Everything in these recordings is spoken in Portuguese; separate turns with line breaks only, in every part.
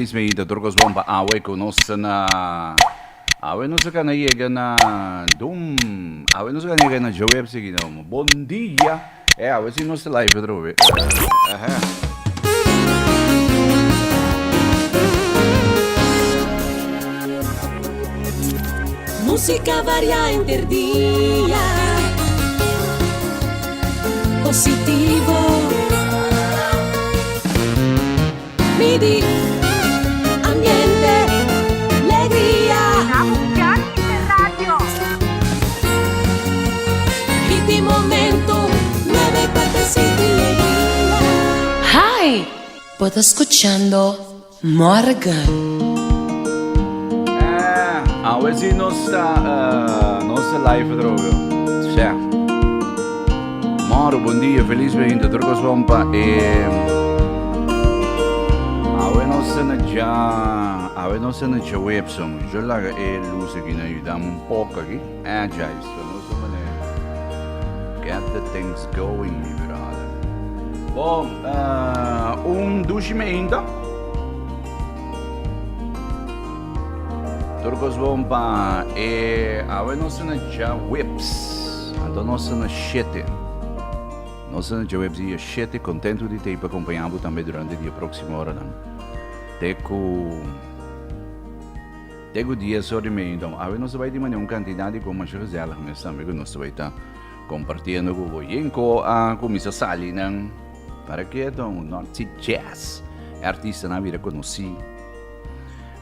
feliz me ita turcos bomba awe conosce na awe no se kana yega na dum awe no se kana yega na joe psi no bom dia awe si no se live trove
Música varia interdía positivo MIDI ambiente alegría radio Hiti momento 947
Hi, pod escuchando Morgan.
awe si no se live trove cioè Moro, bom dia, feliz me ita turcos bomba awe no se na já web somos já lá luz aqui na ajudamos pouco aqui já isso não se mané get the things going mi brother bom dushi me ainda turcos bomba awe no se na já webs então não se na shete não se na já webs e shete contento de ter acompanhado também durante a próxima hora não Tego dia só de mim, então, a gente vai ter uma quantidade de como chega ela, mas também que nós vai estar compartilhando com o Yenko, com Mr. Sally, não? Para que então, Norte Jazz, artista na vida conheci.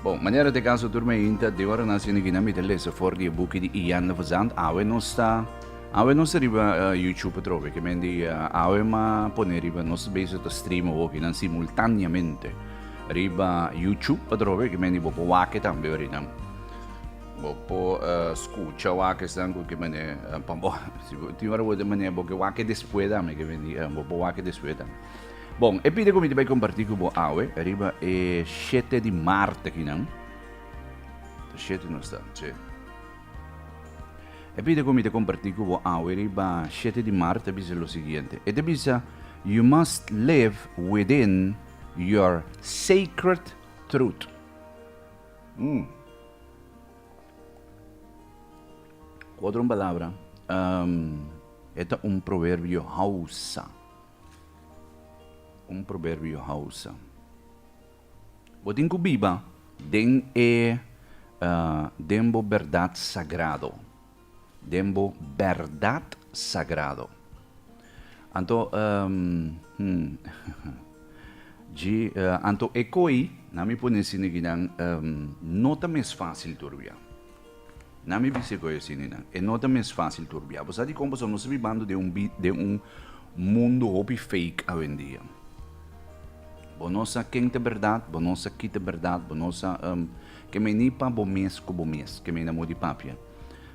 Bom, maneira de caso turma ainda, de hora nós aqui na mitad lesa for die boek die Ian fazendo, a gente não está riba YouTube trove, que me di a gente ma pone riba nós base to stream o que não simultaneamente. Riba YouTube padrove che meni bopo wake tambe orina bopo scucha wake stanco che mene pambo ti ora vuoi mene bopo wake después dame che meni bopo wake después dame bon e pide come ti vai compartire con bo awe riba e 7 di Marte che non 7 non sta c'è e pide come ti compartire con bo awe riba 7 di Marte bisa lo seguente e te bisa you must live within your sacred truth. Outra palavra. É provérbio Hausa. Provérbio Hausa. Botin ku biba, den dembo verdade sagrado. Dembo verdade sagrado. Anto anto ekoi nami pone sini ginang nota mais fácil turbia nami bise ko sini nang e nota mais fácil turbia você de como nós vivendo de mundo hobby fake hoje em dia bonosa quem te verdade bonosa quita verdade bonosa que me nipa bomes que me namo di papia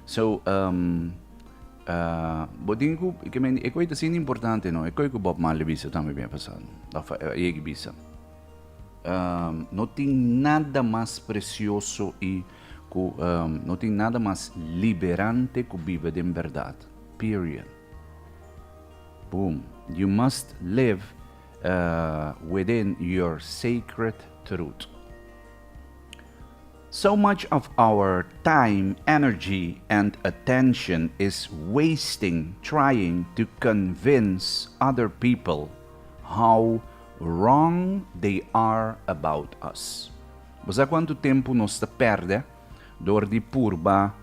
so bodingu que me é coisa assim importante não é coisa que Bob Marley bisa também bem passado ele bisa não tem nada mais precioso e não tem nada mais liberante que viver de verdade period boom you must live within your sacred truth. So much of our time, energy, and attention is wasting trying to convince other people how wrong they are about us. Você quanto tempo nós perde dor de purba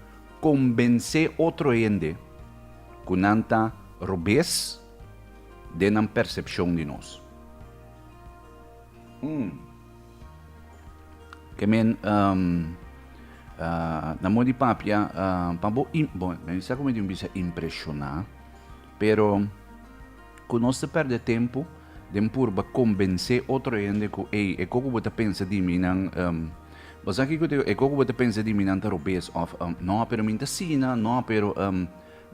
convencer outro ende com nanta robes de nan percepção de nós. Que men na modi papia pabo bom men sa come di un bisa impressionar pero conosce perde tempo dem purba convencer outro ende co e como você pensa de mim nan mas aqui que e como você pensa de mim nan tarobes of no pero minta sina no pero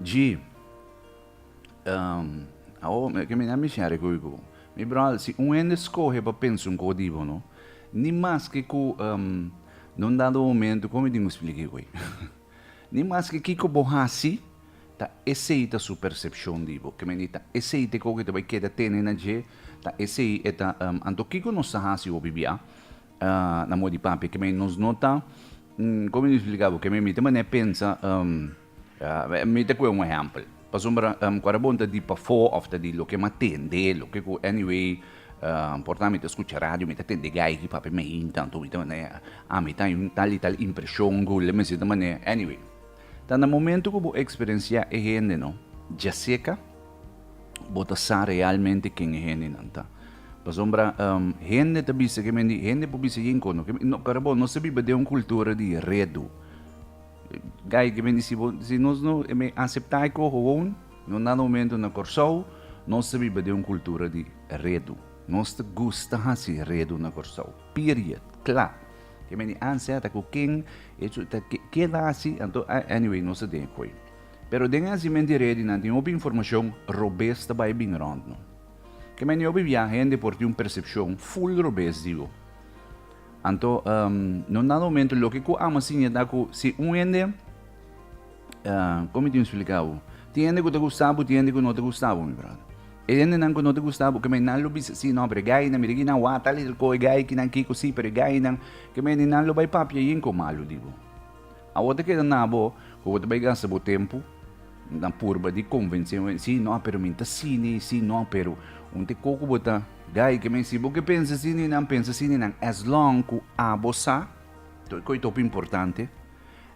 g che mi amici coigo mi bro si un ende scorre para pensar codivo no ni mais que com não dado momento como digo expliquei coi ni mais que kiko bohasi ta aceita sua percepção divo que menita aceita co que te vai queda tene na je ta aceita anto kiko não sahasi o bibia na mo di papi, que me nos nota, como eu explicava, que me também pensa, me te um exemplo. Para sombra, quando bonta di pa fo, of di lo que me atende, lo que anyway, portamente escuta radio, me atende gai que papi me intanto, me também, me tá tal impressão, gule, me se também, anyway. Tá no momento que eu experienciar a gente, não, já seca, bota sa realmente quem é gente, não tá. Para sombra, gente tá bisa que me di, gente po bisa yin kono, que no carabo, não se vive de uma cultura de redo. Gai que me di se nós não me aceitar que gewoon, no nada momento na corso, nós se vive de uma cultura de redo. Nós te gusta hasi redo na corso. Period. Claro. Que me di ansiata com quem, isso tá que lá assim, então anyway, não se tem coi. Pero dengan si me di ready na tem uma informação robusta by being around, no. Que me di viagem de por ti uma percepção full robust digo. Então, no nada momento lo que eu amo assim é que se ende, como te explicava, tem ende que te gostava, tem ende que não te gostava, meu brother. E ende não que não te gostava, que me não lo bisa, sim, não, pero gai na mirigi na wata little ko gai que não kiko si, pero gai não, que me não lo vai papia yin ko malo digo. A outra que na bo, que você vai gastar o tempo na purba de convencer, sim, não, pero minta sim, sim, não, pero te coco bota gai que me si porque pensa sim, não pensa sim, não, as long que abosa, que é top importante.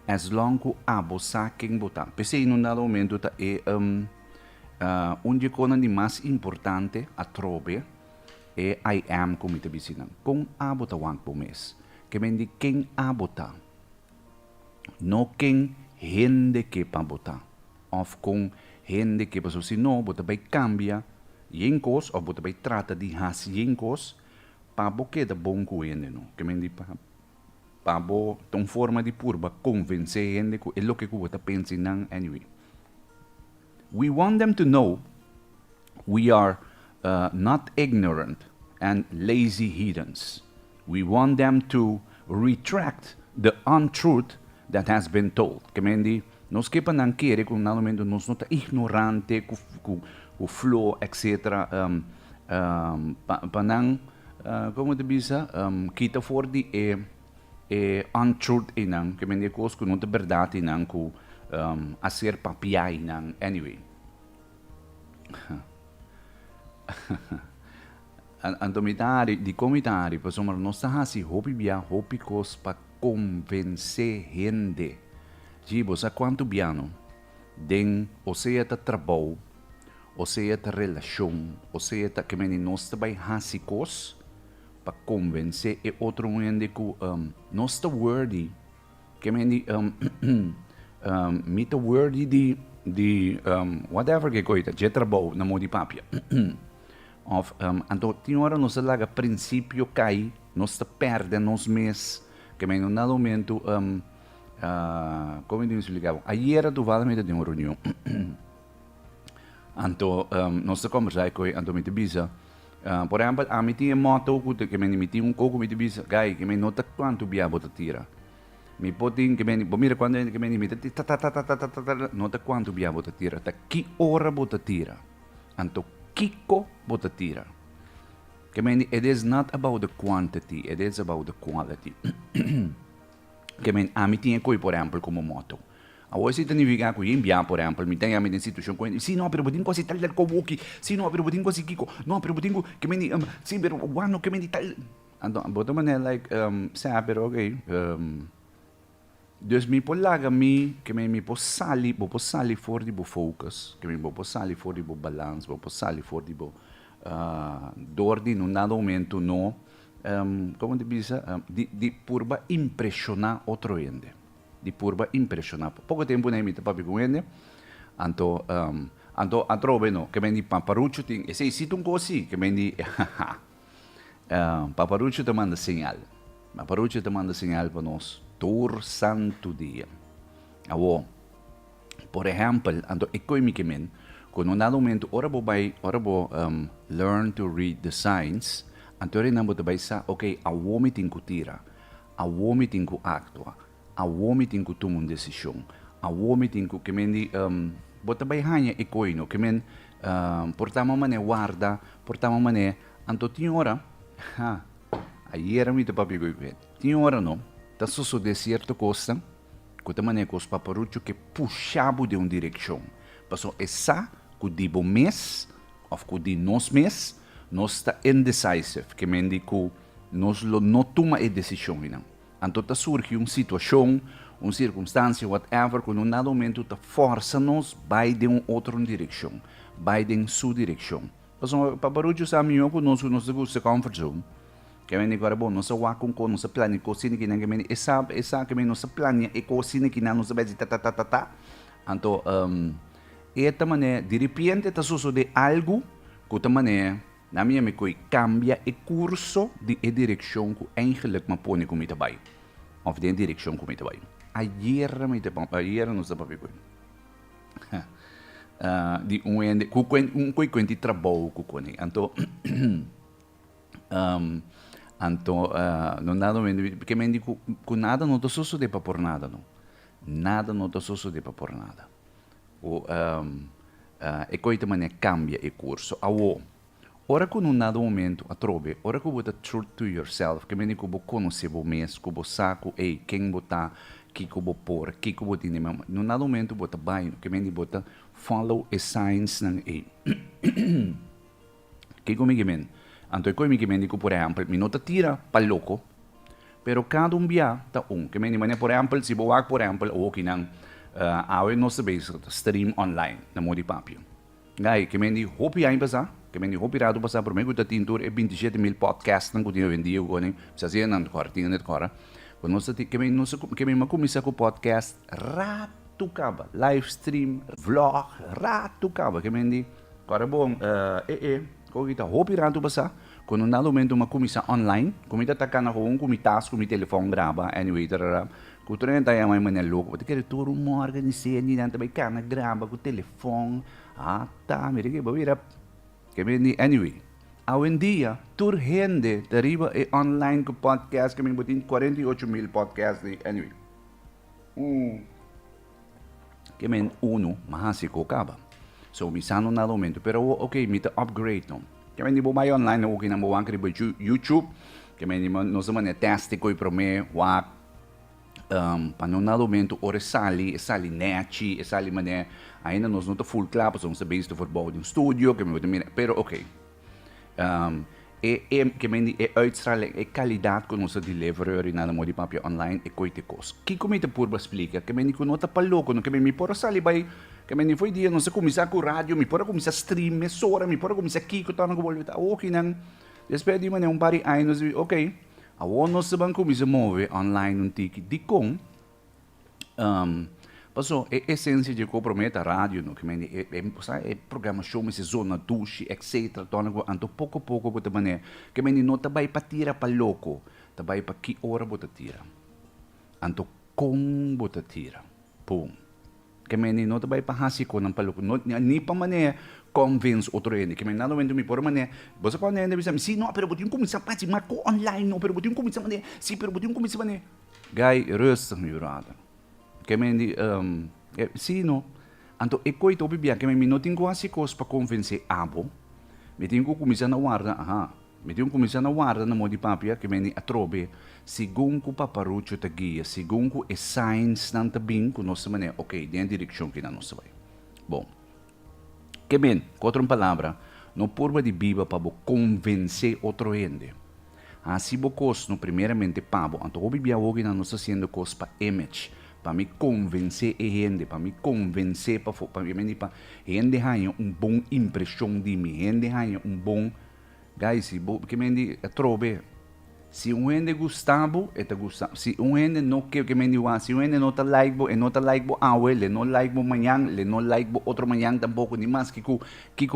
As long que abosa quem botar. Pensei em um dado momento tá onde coisa de mais importante a trobe é I am como te bisinam. Com abota wang po mes. Que me di quem abota. No quem gente que pa botar. Of com gente que passou se não bota vai cambia yenkos ou bota vai trata de has yenkos pa boque da bom coende no. Que me di pa bo tom forma de purba convencer gente que é o que eu pensa não anyway. We want them to know we are not ignorant and lazy heathens. We want them to retract the untruth that has been told. Que mendi, nós que não querem, com nada momento nós não tá ignorante, com flow, etc. Para não, como te bisa, kita for de untruth inang, que mendi coisa que não é verdade inang, com a ser papiai inang, anyway. Antomitari, di comitari, insomma, non sta assim, hopi bia, hopi cos pa convencer gente. Tipo, sa quanto biano, den, o seja ta trabalho, o seja ta relação, o seja ta que meni nós também hasi cos, pa convencer e outro gente que nós ta worthy, que meni mita worthy de whatever que coisa, je trabalho na modi papia. Of então tinha hora nós laga princípio cai nós te perde nos mês que me num dado momento como eu explicava ayer tu vale me de uma reunião então nós te conversar com então me te bisa por exemplo a mim tinha moto que me tinha coco me te bisa gai que me nota quanto bia bota tira me potin que me mira quando que me te nota quanto bia bota tira ta que hora bota tira então Kiko bota tira. Que mean, it is not about the quantity, it is about the quality. Que mean, a mim tinha coi, por exemplo, como moto. A você significa que eu enviar, por exemplo, me tem a minha situação com ele. Sim, não, pero botinho assim tal como aqui. Sim, não, pero botinho assim Kiko. Não, pero botinho que mean, sim, pero ano que mean tal. Então, bota maneira like, sabe, pero okay. Dus mi polaga mi, que me possali for di bo focus, que me possali for di bo balance, possali for di bo dordi num dado momento no, como te bisa, di purba impressionar outro ende, di purba impressionar. Pouco tempo nem me papi com ende, anto a trove no, que me di paparuccio ting, e sei situ un così, que me di, paparuccio te manda segnal, paparuccio te manda segnal para nós. Tor santo dia. Awo, por exemplo, ando economicamente, quando um dado momento, ora bo learn to read the signs, anto rin namo tabay sa, okay, awo mi ting tira, awo mi ting actua, awo mi ting tumong desisyon, awo mi ting que mendi, botabay hanya ecoino, que men, portamo mane guarda, portamo mane, anto ting ora, Ayer mi te papi ko ipet. Tinha hora não. Tá só de certa coisa. Que também com os paparuchos que puxavam de uma direção. Passou essa que dibo mês, ou que di nos mês, nós está indecisive. Que me indico, nós não toma a decisão. Então tá surge uma situação, uma circunstância, whatever, que num dado momento tá força-nos vai de uma outra direção. Vai de sua direção. Passou paparuchos a mim, que nós gusta comfort zone. Que me agora bom, nossa wakon ko, nossa plano, cocina que ninguém me essa que me nossa plano e cocina que não nossa base ta. Então, esta maneira de repente está sucedendo algo que esta maneira na minha me coi cambia o curso de direção que eigenlijk me põe como está vai, ou de direção como está vai. Ayer não se pode ver. De coi quanti trabalho que coi, então Então, não nada porque me digo que nada não está sucedendo para por nada, não. Nada não está sucedendo para por nada. E coisa maneira cambia o curso. Ora que num dado momento a trobe, ora que você truth to yourself, que me digo que você conhece o mês, que você sabe quem você está, que você por, que você tem, num dado momento você vai, que me digo você follow a signs ng que comigo men. Então, eu me digo, por exemplo, me nota tira para louco, pero cada dia está que me digo, por exemplo, se eu por exemplo, ou que não, não se stream online, na modo de papel. Gai, que me digo, hopi aí passar, que me digo, hopi rado passar, por mim, que eu tenho 27,000 podcasts, não que eu vendi, eu não sei não, tinha net agora. Quando que me começa com podcast, rato caba, live stream, vlog, rato caba, que me digo, agora bom, kung kita hopi rado passar, quando num momento uma comissão online, como está atacando com o task, com o telefone grava, anyway, tarara, com o trem tá aí uma louco, porque quer tudo uma organização, nem nada bem cana grava com o telefone, tá, mira que bobeira, que me anyway, hoje em dia, tur gente deriva online com podcast, que me botin 48,000 podcasts, anyway, que me mahasiko acaba, so misano na momento, pero okay, me upgrade não. Que me dibo mai online o que não vou angry YouTube, que me dibo não se mane teste coi pro me wa para não nada momento ora sali net sali mane ainda nós não tá full clap, somos a base do futebol de um estúdio que me botar pero okay. Que me dibo uitstralen e qualidade que nós deliver na modo de papel online e coite cos. Que como te por explica que me dibo não tá para louco, que me por sali vai que me foi dia não se começar com rádio, me pode começar stream, me sora, me pode começar aqui, que tá no bolso, ok não, depois de maneira pari anos, ok, a não se van começar mover online um tiki de com, passou a essência de comprometa rádio, no que me é programa show, me se zona duche, etc, então pouco bota maneira, que me não tá vai para tirar para louco, tá vai para que hora bota tira, então com bota tira, pum. Que me não te vai para hasi ko ng paluk ni pa mané convince outro ende que me nada momento me por mané você pode ainda dizer sim não pero botinho começar para se marco online não pero botinho começar mané sim pero botinho começar mané gai rustig me brada que me sim não então e coito bibia que me não tenho hasi ko para convince abo me tenho começar na guarda me tenho começar na guarda na modi papia que me atrobe segundo o paparucho te guia, segundo o signs não te bem com nossa maneira, ok, dentro da direção que não se vai. Bom, que bem, com outra palavra, não porva de biba para convencer outro ende. Assim, vocês, no primeiramente, pabo, então, o bibia hoje não está sendo coisa para image, para me convencer a gente, para me convencer, para me para gente ganhar bom impressão de mim, gente ganhar bom, guys, que me trobe. Se ende Gustavo, eta Gustavo. Se ende não quer que me diga, se ende não tá like bo, e não tá like bo hoje, le não like bo manhã, le não like bo outro manhã tampouco, ni mais que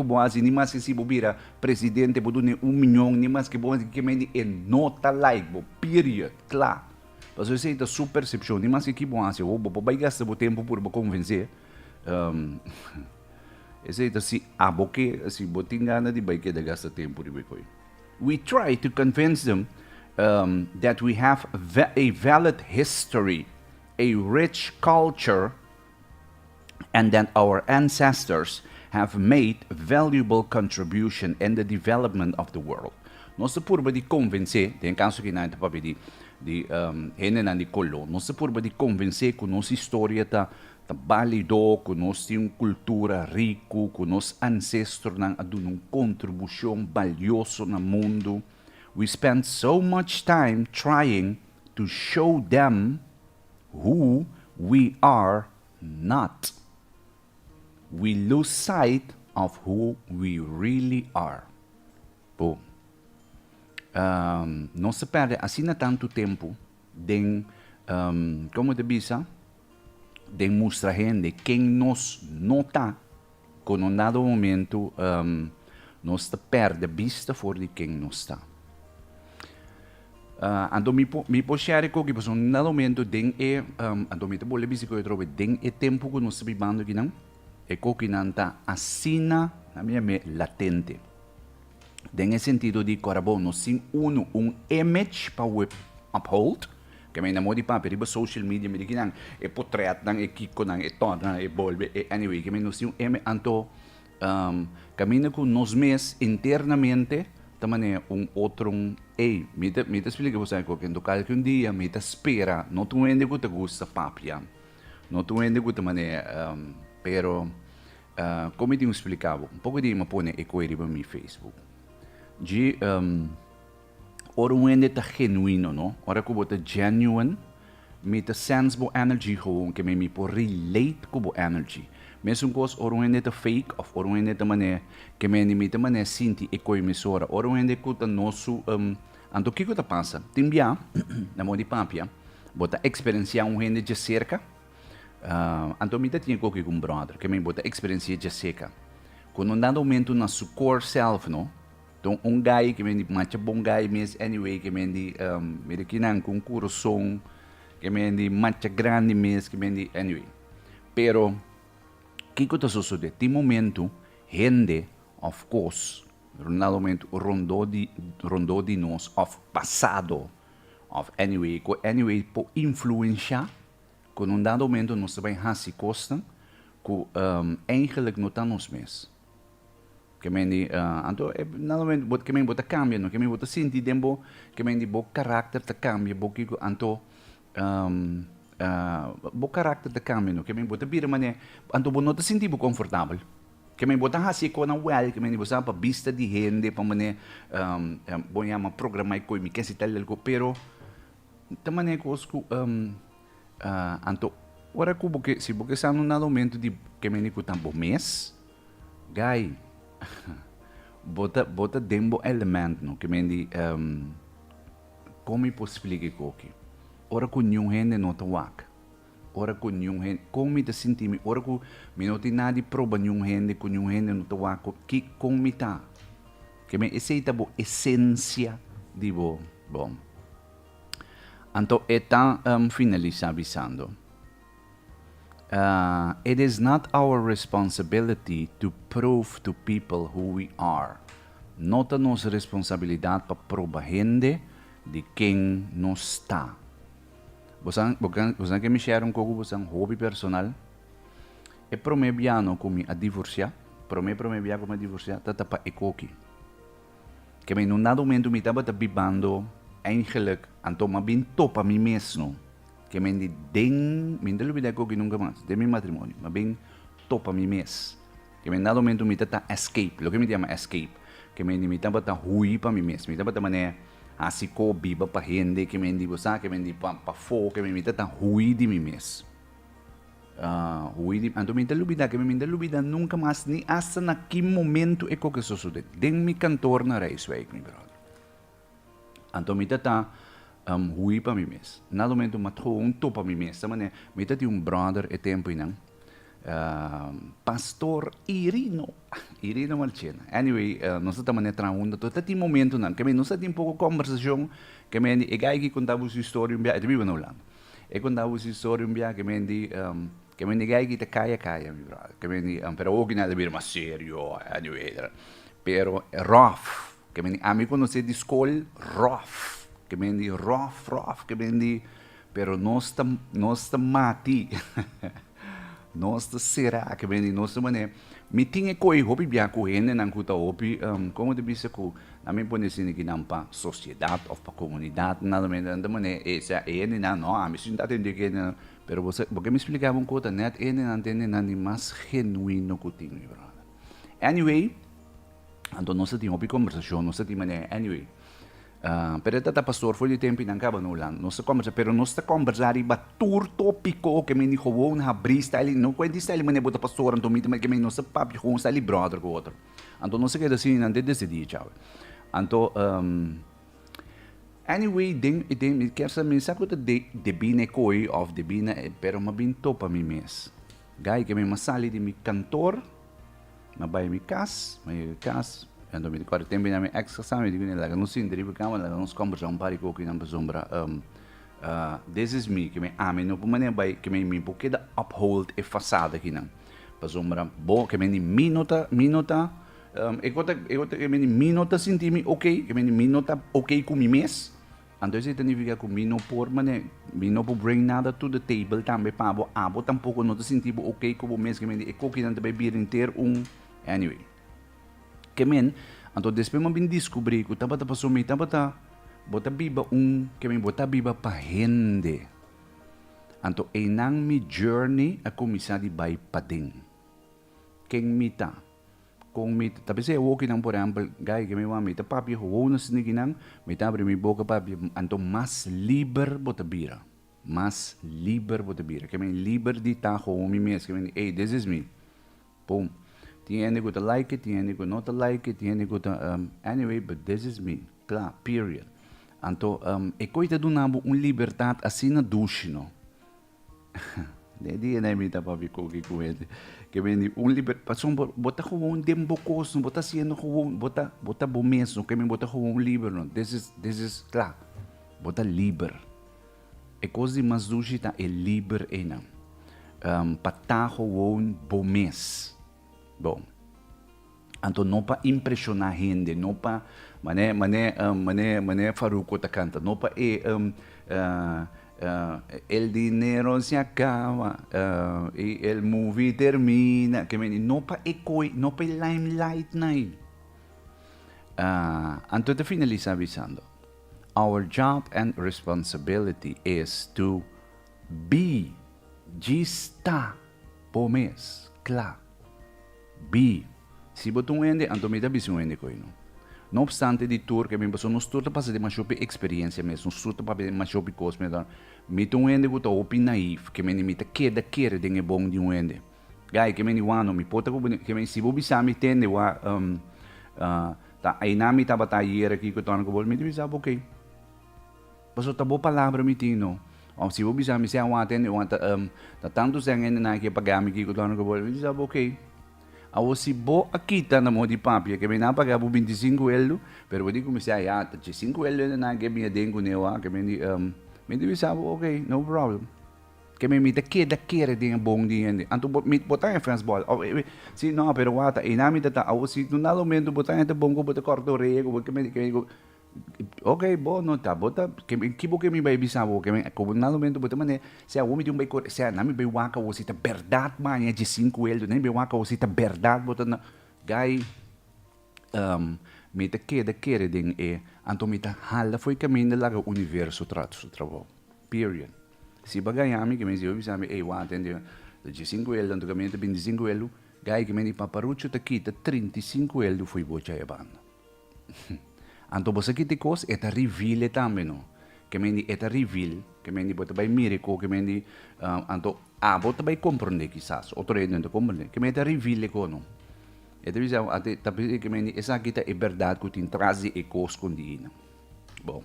boazi, ni mais que se bobira presidente bodo ne 1 milhão, ni mais que boazi que me diga, e não tá like bo, period, claro. Mas você tem sua percepção, ni mais que boazi, ou bo vai gastar bo tempo por bo convencer. Esse é se aboque, se botin gana de vai que de gastar tempo de coi. We try to convince them that we have a valid history, a rich culture, and that our ancestors have made valuable contribution in the development of the world. non si purba di convincere, in caso che non proprio di hene nan di collo, non si purba di convincere con nostra storia ta valido, con nostra cultura ricco, con nostri ancestri nan ad una contribuzione valiosa nel mondo. We spend so much time trying to show them who we are not. We lose sight of who we really are. Boom. Non si perde assim tanto tempo de, como te bisa, de mostrar gente quem nos nota, com um dado momento, nós perde vista fora de quem nós está. Ando mi posciare ko que um dado momento den ando mi te bole bisi ko trobe den tempo que nós vivendo aqui não é ko que não tá assina na minha latente. Nel sentido di corabon, sin un image pa we uphold, che mi namo di pa per i social media mi dikinang e portrait nang e kiko nang e ton nang e bolbe e anyway, che mi no sin eme anto camina con nos mes internamente tamane un otro mi te explica você que endo qualche un dia mi te spera non tu ende ku te gusta papia non tu ende ku te mane pero come ti explicavo un poco di ma pone e coeri per mi Facebook de ora um ende tá genuíno, não? Ora que bota genuine, me tá sense bo energy gewoon, que me por relate com bo energy. Mesmo coisa ora um ende tá fake, of ora um ende tá mané, que me tá mané sinti e coi emissora. Ora um ende que tá nosso, anto que tá passa? Timbia, na mão de papia, bota experienciar um ende de cerca. Anto me tá tinha coque com brother, que me bota experienciar de cerca. Quando um dado momento na sua core self, não? Então, guy que me macha bom guy mes anyway que me kinang com coração que me macha grande mes que me anyway. Pero que tá sucedendo? Tem momento gente of course no momento rondou de nós of passado of anyway por influenciar com dado momento nós vai hasi costa que eigenlijk não tá nos mes. Que me anto nada men bot que me bota cambia no que me bota sinti dembo que me bo carácter te cambia bo que anto bo carácter te cambia no que me bota bira mané anto bo nota sinti bo confortável que me bota hasi ko na well que me bo sa pa vista di gente pa mané bo yama programa ko mi que se tal algo pero te mané ko anto ora ko bo que si bo que sa no nada momento di que me ni ko tambo mes guy bota dembo element no que mendi como posso explicar coque ora com nenhum gente não tá wak ora com nenhum gente como me senti me ora com me não tem nada de prova nenhum gente com nenhum gente não tá wak que como me tá que me aceita bo essência de bom então está finalizar avisando. It is not our responsibility to prove to people who we are. Nota nossa responsabilidade para provar gente de quem nós está. Você que me share com você hobby personal. E promebiano como a divorciar. Promebiano como a divorciar. Tata pa ekoki. Que me num dado momento me estava bibando eigenlijk anto mabin topa mi mesmo. Que me não olvidei que nunca mais, de meu matrimônio, mas bem topa mi mês. Que me dado momento me tá escape, lo que me chama escape, que me tava tá hui para mi mês, me tava tá mané assim co biba para gente, que me digo sa, que me digo para fo, que me tá hui de mi mês. Hui de, anto me não olvidei que me não olvidei nunca mais nem hasta naquele momento é que sucede. Den mi cantor na Rijswijk, mi brother. Anto me tá hui para mim mesmo. Nada momento matou to para mim mesmo. Também me tati brother e tempo inang pastor Irino Malchena. Anyway, nós também traunda todo tati momento nang que me nós tati pouco conversação que me e gai que contava sua história um dia, de vivo na Holanda. E contava sua história um dia que me gai que te caia mi brother. Que me pero hoje nada vir mais sério, anyway. Pero rough, que me amigo não se discol rough. Que mendi rough, que mendi, pero não está mati. Nossa, será que bem nossa mané? Me tinha coi hopi bia ko hene nang kuta hopi como de bisa ko namin po ni sinigi nang pa sociedad of pa comunidad na namin anda mané esa ene na no ami sin dati hindi kaya pero você porque me explicava um coisa net ene antene na ni mas genuíno ko tingi bro. Anyway, então nós tínhamos uma conversação, nós tínhamos anyway. Pero esta pastor foi de tempo não acaba no lan. Nós conversa, pero nós está conversar iba tur tópico que me ni gewoon na brista ali, não conhece style mane bota pastor então me que me nós papi com style brother com outro. Então nós quer assim não de decidir tchau. Então anyway, me quer saber se que de bine coi of de bine pero mabin topa mi mes. Gai que me masali de mi cantor, mabay mi cas, então, me recordo tempo na minha ex-casama, digo nela, não se indriba cama, ela não se conversa um par de coco na sombra. This is me, que me ame, não por maneira que me porque da uphold e façada aqui não. Para sombra, bom, que me minuta, eu que me minuta sentir-me ok, que me minuta ok com mi mês. Então, isso significa que me não por maneira, me não por bring nada to the table também para abo tampouco não te sentir ok com o mês que me e coco não te vai vir inteiro anyway. Que men, então depois eu descobri que estava passando me estava bota biba que me bota biba para rende. Então é nang mi journey a começar de vai pading. Quem me tá, com me tapi saya walking nang por exemplo, guy que me va me tá papi ho na siniginang, me tá abre mi boca papi, então mais liber bota bira. Mais liber bota bira. Que me liber de tá ho mi mes, que me hey, this is me. Boom. Tiene que like it, tiene que not like it, tiene que anyway, but this is me. Claro, period. Então, e coita do nabo liberdade assim na duche, não? De dia na mita para ver com ele. Que vem liberdade, passou bota com dembocos, bota sendo com bota bomes, que me bota com liber, não? This is claro. Bota liber. E coisa mais duche tá é liber ena. Patá com bomes. Bom, então não para impressionar gente, não para mané faruco ta canta, não para el dinero se acaba e el movie termina, que não para não para limelight naí. Antes de finalizar avisando, our job and responsibility is to be, gista, pomes, claro. B. Se botar ende, então me dá visão ende com isso. Não obstante de tour que me passou, não estou para fazer uma shopping experiência mesmo, não estou para fazer uma shopping cost mesmo. Me dá ende com o open naif, que me limita queda de bom de ende. Gai que me wano me pota que me se bobisa me tende wa tá aí na me tava taller aqui que eu tô no bol me diz ok. Passou tá boa palavra me tino. Ou se bobisa me se aguantende, tá tanto sangue na que pagar me que eu tô no bol me diz ok. Awo si bo akita na mo di papi que me napagabo 25 euro, pero pwede ko misya ya, 5 euro na que me den ko newa, que me di sabo okay, no problem. Que me mita queda din bong din. Anto mit botar em France ball. Si no, pero wata inami tata awo si no nalo mendo botar em bong ko botar corto rego, que me okay, bo no tá, bota que kibo que me vai bisabo, que me como nalo mendo botar mané, se a homem de vai se a nami vai waka o sita verdade manha de 5 euro, nem vai waka o sita verdade botar na guy mita queda din anto mita hala foi caminho lá o universo trato trabalho. Period. Si bagay ami que me diz eu sabe ei wa entende de 5 euro anto caminho de 25 euro, guy que me ni paparucho ta kita 35 euro foi bocha e banda. Anto você que te cos é ta reveal também não que me ni é ta reveal que me ni bota vai miracle que me ni anto bota vai compreender quizás outro não te compreender que me ta reveal ko não é te visão até tapi que me ni essa kita é verdade que tem traze e cos com dina bom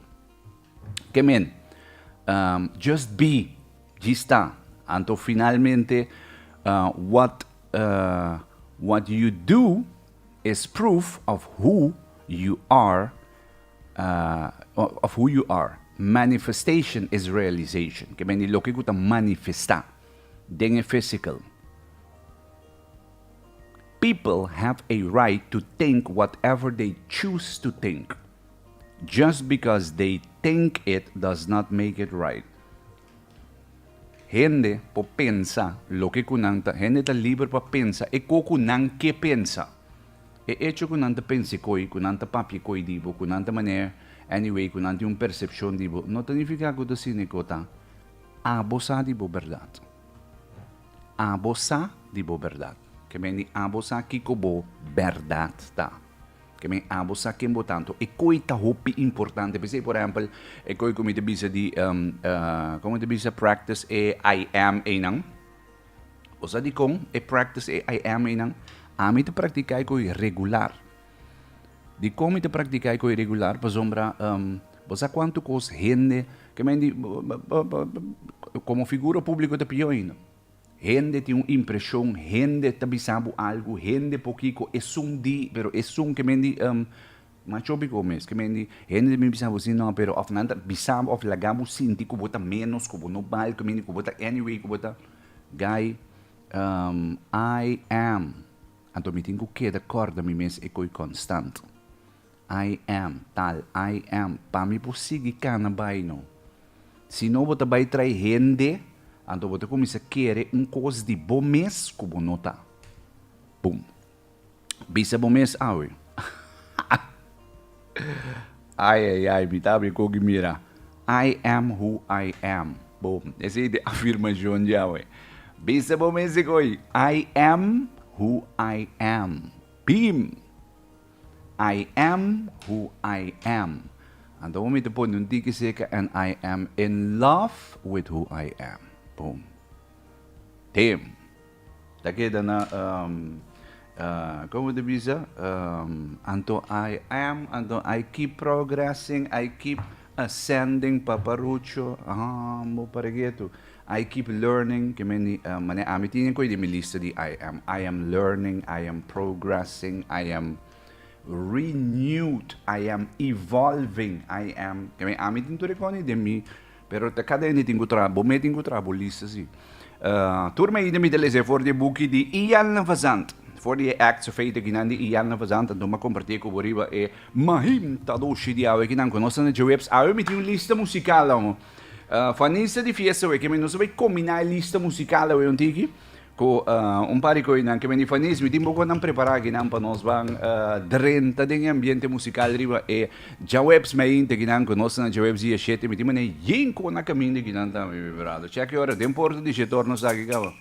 que men just be gista anto finalmente what you do is proof of who you are. Of who you are. Manifestation is realization. Que me lo que gusta manifestar. Den physical. People have a right to think whatever they choose to think. Just because they think it does not make it right. gente po pensa lo que kunanta, gente está libre para pensar e ko kunan que pensa. E hecho kunanta pensi koi, kunanta papi koi dibo, kunanta maneira, anyway, kunanta yung perception dibo, no significa ko to sinikota, abosa dibo verdad. Abosa dibo verdad. Que me abosa kikobo verdad ta. Que me abosa kimbo tanto. E koi ta hopi importante. Por exemplo, e koi come te bisa di, come te bisa practice e I am enang. O sa di kong e practice e I am enang. Ami te practicai koi regular. Di come te practicai koi regular, pa sombra, sa quanto cos gente, que me di, como figura público te pioino. Gente tem uma impressão, gente também sabe algo, gente pouquinho é di, pero é que me di, machobi ko mes, que me di, gente me sabe assim não, pero of nada, bisabo of lagamo sinti ko bota menos, ko no bal, ko me di ko bota anyway, ko bota guy, I am, anto me tenho que de corda me mes é coi constant. I am, tal, I am, pa mi posigi kana bay no. Se não bota bay trai gente, então você começa a querer coisa de bom mês como nota. Boom. Bisa bom mês, aui. Ai, me tá bem com mira. I am who I am. Boom. Essa é a afirmação de aui. Bisa bom mês, I am who I am. Bim. I am who I am. Então, vamos te pôr um tique seca, and I am in love with who I am. Boom. Damn. Takeda na, como te bisa? Anto I am, anto I keep progressing, I keep ascending, paparucho, mo paregeto. I keep learning, que mani, amitinin ko di mi lista di I am learning, I am progressing, I am renewed, I am evolving, I am, que mani amitin to reconi di mi, pero cada ene tingo trabo, me tingo trabo lista si. Turma ide mi delle voor de boeki di Ian Vazant. Voor die acts of fate ginan di Ian Vazant, en ma compartir ko boriba e mahim tadoshi di awe ginan conosce na webs awe mi tingo lista musicale mo. Fanista di fiesta we che mi non so combinare lista musicale we un tiki. Ko pari ko inan che mi fanis mi timbo ko nan prepara ginan pa nos bang 30 din ambiente musical riba e jawebs mai inte ginan ko nos na jawebs e shete mi timane yin ko na caminho ginan ta mi vibrado. Check ora tempo di se torno sa che cava.